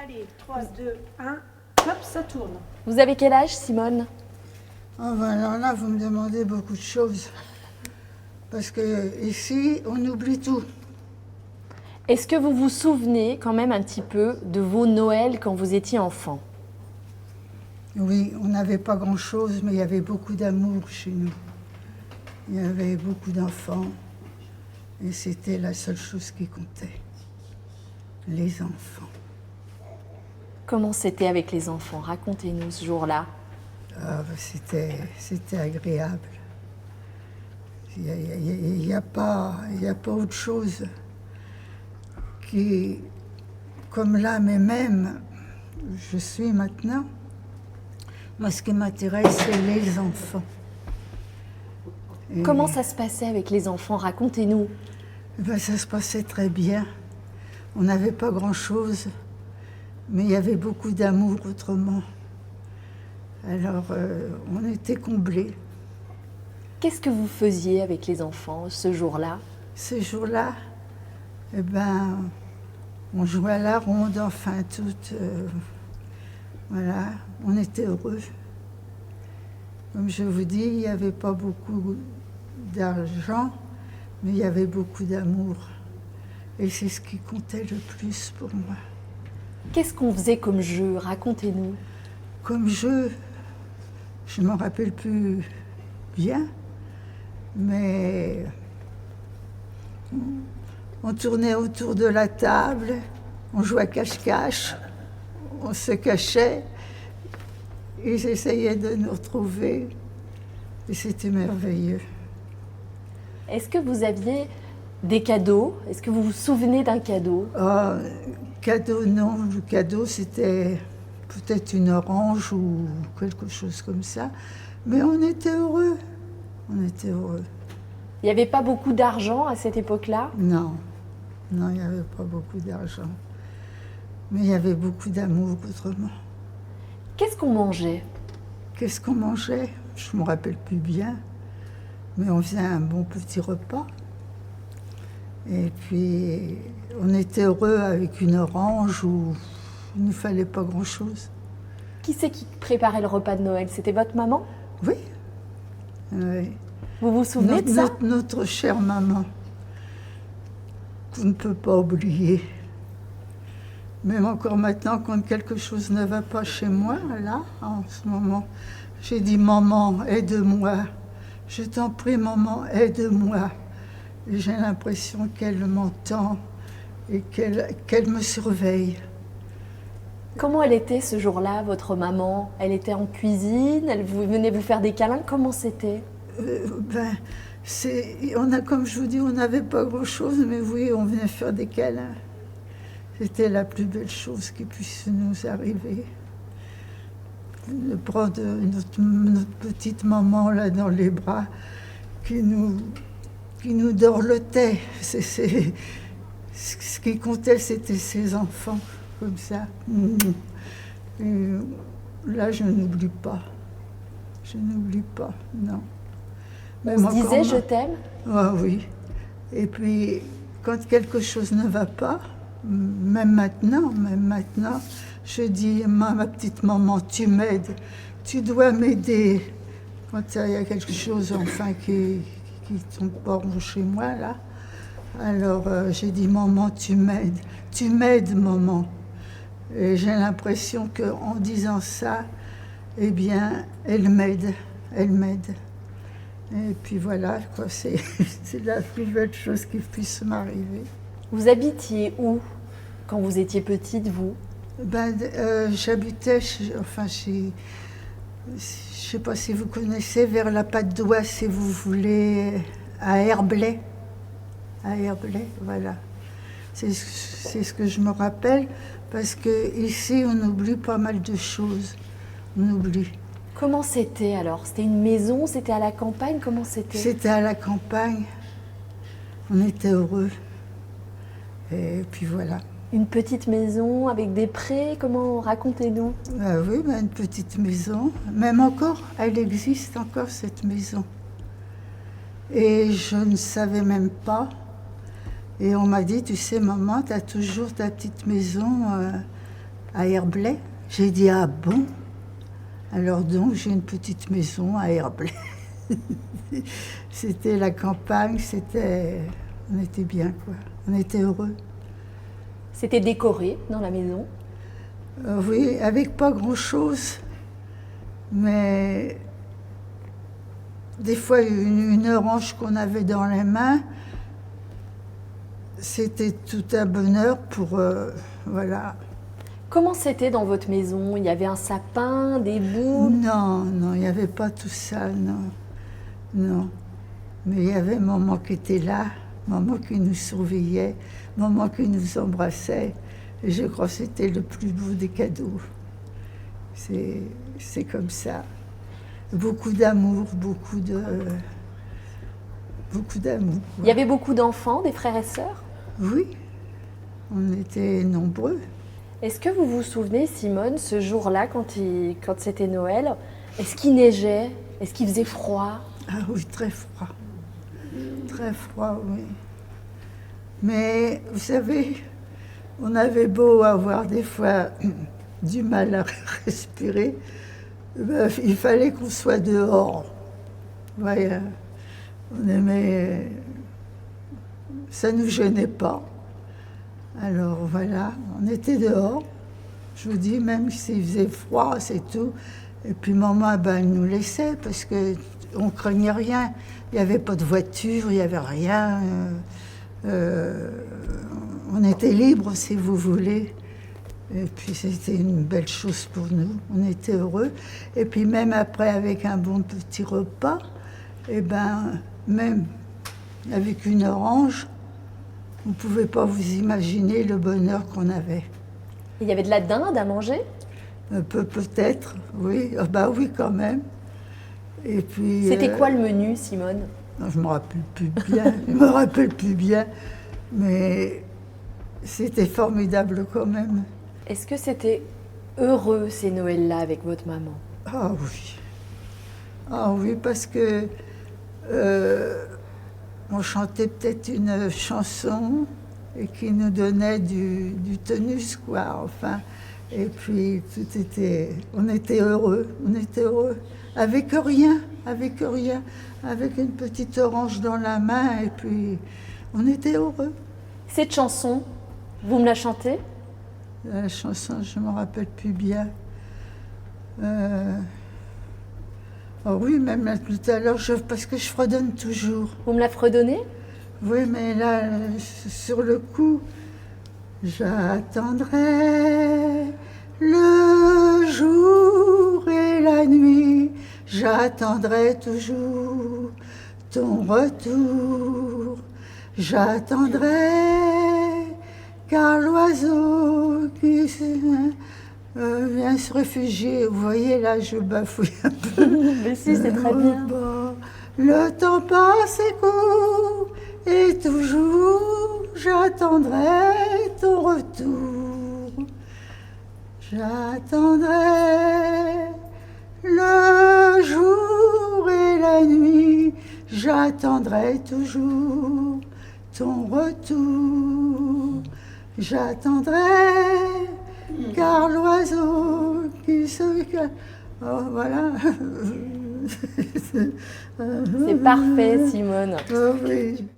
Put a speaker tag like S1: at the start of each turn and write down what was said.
S1: Allez, 3, 2, 1, hop, ça tourne.
S2: Vous avez quel âge, Simone?
S3: Ah ben alors là, vous me demandez beaucoup de choses. Parce que ici, on oublie tout.
S2: Est-ce que vous vous souvenez quand même un petit peu de vos Noëls quand vous étiez enfant?
S3: Oui, on n'avait pas grand-chose, mais il y avait beaucoup d'amour chez nous. Il y avait beaucoup d'enfants. Et c'était la seule chose qui comptait. Les enfants.
S2: Comment c'était avec les enfants? Racontez-nous ce jour-là.
S3: Ah, ben, c'était agréable. Il n'y a pas autre chose qui, comme là, mais même, je suis maintenant, moi ce qui m'intéresse, c'est les enfants. Et,
S2: Comment ça se passait avec les enfants? Racontez-nous.
S3: ben, ça se passait très bien. On n'avait pas grand-chose, mais il y avait beaucoup d'amour autrement. Alors, on était comblés.
S2: Qu'est-ce que vous faisiez avec les enfants ce jour-là?
S3: Ces jours-là, eh ben, on jouait à la ronde, enfin, voilà, on était heureux. Comme je vous dis, il n'y avait pas beaucoup d'argent, mais il y avait beaucoup d'amour. Et c'est ce qui comptait le plus pour moi.
S2: Qu'est-ce qu'on faisait comme jeu? Racontez-nous.
S3: Comme jeu, je ne m'en rappelle plus bien, mais on tournait autour de la table, on jouait à cache-cache, on se cachait, ils essayaient de nous retrouver, et c'était merveilleux.
S2: Est-ce que vous aviez des cadeaux? Est-ce que vous vous souvenez d'un cadeau?
S3: Ah, cadeau, non, le cadeau c'était peut-être une orange ou quelque chose comme ça, mais on était heureux, on était heureux.
S2: Il n'y avait pas beaucoup d'argent à cette époque-là?
S3: Non, non, il n'y avait pas beaucoup d'argent. Mais il y avait beaucoup d'amour autrement.
S2: Qu'est-ce qu'on mangeait?
S3: Qu'est-ce qu'on mangeait? Je ne me rappelle plus bien. Mais on faisait un bon petit repas. Et puis, on était heureux avec une orange où il ne nous fallait pas grand-chose.
S2: Qui c'est qui préparait le repas de Noël? C'était votre maman?
S3: Oui. Oui.
S2: Vous vous souvenez de ça?
S3: Notre chère maman, qu'on ne peut pas oublier. Même encore maintenant, quand quelque chose ne va pas chez moi, là, en ce moment, j'ai dit « Maman, aide-moi. Je t'en prie, maman, aide-moi. » Et j'ai l'impression qu'elle m'entend et qu'elle me surveille.
S2: Comment elle était ce jour-là, votre maman? Elle était en cuisine? Elle venait vous faire des câlins? Comment c'était?
S3: Comme je vous dis, on n'avait pas grand-chose, mais oui, on venait faire des câlins. C'était la plus belle chose qui puisse nous arriver. De prendre notre petite maman là dans les bras, qui nous dorlotait. Ce qui comptait, c'était ses enfants, comme ça. Et là, je n'oublie pas. Je n'oublie pas, non.
S2: On se disait « je t'aime ».
S3: Ah oui. Et puis, quand quelque chose ne va pas, même maintenant, je dis ma petite maman, tu m'aides, tu dois m'aider. Quand il y a quelque chose, enfin, qui tombe pas rond chez moi, là, alors j'ai dit, maman, tu m'aides, maman. Et j'ai l'impression qu'en disant ça, eh bien, elle m'aide. Et puis voilà, quoi, c'est la plus belle chose qui puisse m'arriver.
S2: Vous habitiez où quand vous étiez petite, vous?
S3: J'habitais, je ne sais pas si vous connaissez, vers la Patte d'Oie, si vous voulez, à Herblay. À Herblay, voilà. C'est ce que je me rappelle, parce qu'ici, on oublie pas mal de choses. On oublie.
S2: Comment c'était alors? C'était une maison? C'était à la campagne? Comment c'était?
S3: C'était à la campagne. On était heureux. Et puis voilà.
S2: Une petite maison avec des prés? Comment? Racontez-nous.
S3: Oui, une petite maison. Même encore, elle existe encore, cette maison. Et je ne savais même pas. Et on m'a dit, tu sais, maman, tu as toujours ta petite maison à Herblay. J'ai dit, ah bon? Alors donc, j'ai une petite maison à Herblay. C'était la campagne, on était bien, quoi. On était heureux.
S2: C'était décoré dans la maison.
S3: Oui, avec pas grand-chose, mais des fois, une orange qu'on avait dans les mains, c'était tout un bonheur pour, voilà.
S2: Comment c'était dans votre maison? Il y avait un sapin, des boules?
S3: Non, non, il n'y avait pas tout ça, non. Non. Mais il y avait maman qui était là, maman qui nous surveillait, maman qui nous embrassait. Et je crois que c'était le plus beau des cadeaux. C'est comme ça. Beaucoup d'amour, beaucoup d'amour.
S2: Il y avait beaucoup d'enfants, des frères et sœurs?
S3: Oui, on était nombreux.
S2: Est-ce que vous vous souvenez, Simone, ce jour-là, quand c'était Noël, est-ce qu'il neigeait? Est-ce qu'il faisait froid?
S3: Ah oui, très froid. Très froid, oui. Mais vous savez, on avait beau avoir des fois du mal à respirer, ben, il fallait qu'on soit dehors. Ouais, on aimait... Ça ne nous gênait pas. Alors voilà, on était dehors. Je vous dis, même s'il faisait froid, c'est tout. Et puis maman, ben, elle nous laissait parce qu'on ne craignait rien. Il n'y avait pas de voiture, il n'y avait rien. On était libres, si vous voulez. Et puis c'était une belle chose pour nous. On était heureux. Et puis même après, avec un bon petit repas, et ben, même avec une orange, vous ne pouvez pas vous imaginer le bonheur qu'on avait.
S2: Il y avait de la dinde à manger?
S3: Peut-être, oui. Ah bah oui, quand même. Et puis...
S2: C'était quoi le menu, Simone?
S3: Non, je me rappelle plus bien. Je me rappelle plus bien. Mais c'était formidable quand même.
S2: Est-ce que c'était heureux ces Noëls-là avec votre maman?
S3: Ah oui. Ah oui, parce que on chantait peut-être une chanson et qui nous donnait du tonus, quoi, enfin. Et puis, on était heureux, avec rien, avec une petite orange dans la main, et puis on était heureux.
S2: Cette chanson, vous me la chantez?
S3: La chanson, je ne me rappelle plus bien. Oh oui, même là, tout à l'heure, parce que je fredonne toujours.
S2: Vous me la fredonnez?
S3: Oui, mais là, sur le coup, j'attendrai le jour et la nuit, j'attendrai toujours ton retour. J'attendrai, car l'oiseau qui vient se réfugier, vous voyez là, je bafouille un peu.
S2: Mais si, c'est très bien.
S3: Le temps passe et court, et toujours j'attendrai ton retour. J'attendrai le jour et la nuit, j'attendrai toujours ton retour. J'attendrai, car l'oiseau qui se... Oh, voilà.
S2: C'est parfait, Simone.
S3: Oh, oui.